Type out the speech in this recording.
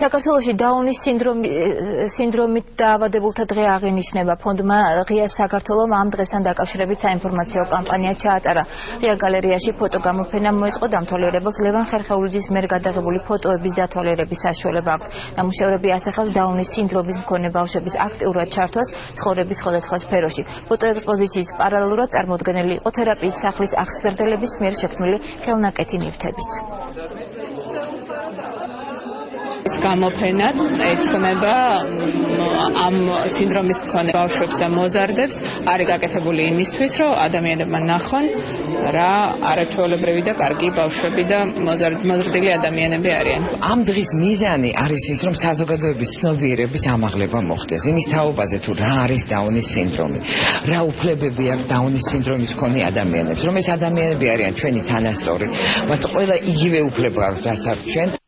საქართველოში დაუნის სინდრომით დაავადებულთა დღე აღინიშნება. ფონდმა ღია საქართველომ ამ დღესთან დაკავშირებით საინფორმაციო კამპანია ჩაატარა. ღია გალერეაში ფოტოგამოფენა მოეწყო დამთვალიერებელს ლევან ხერხეულიძის მიერ გადაღებული ფოტოების დათვალიერების საშუალება აქვთ. ნამუშევრები ასახავს დაუნის სინდრომის მქონე ბავშვების აქტიურად ჩართვას ცხოვრების სხვადასხვა სფეროში. ფოტოექსპოზიციის პარალელურად წარმოდგენილი იყო თერაპიის სახლის აღზრდელების მიერ შექმნილი ხელნაკეთი ნივთებიც. გამოფენად ეძღვნება ამ სინდრომის მქონე ბავშვებს და მოზარდებს არის გაკეთებული იმისთვის, რომ ადამიანებმა ნახონ რა არაჩვეულებრივი და კარგი ბავშვები და მოზრდილი ადამიანები არიან. ამ დღის მიზანი არის ის, რომ საზოგადოების ცნობიერების ამაღლება მოხდეს. იმის თაობაზე თუ რა არის დაუნის სინდრომი, რა უფლებები აქვს დაუნის სინდრომის მქონე ადამიანებს, რომ ეს ადამიანები არიან ჩვენი თანასწორი, მათ ყველა იგივე უფლება აქვს, რაც აქვს ჩვენ.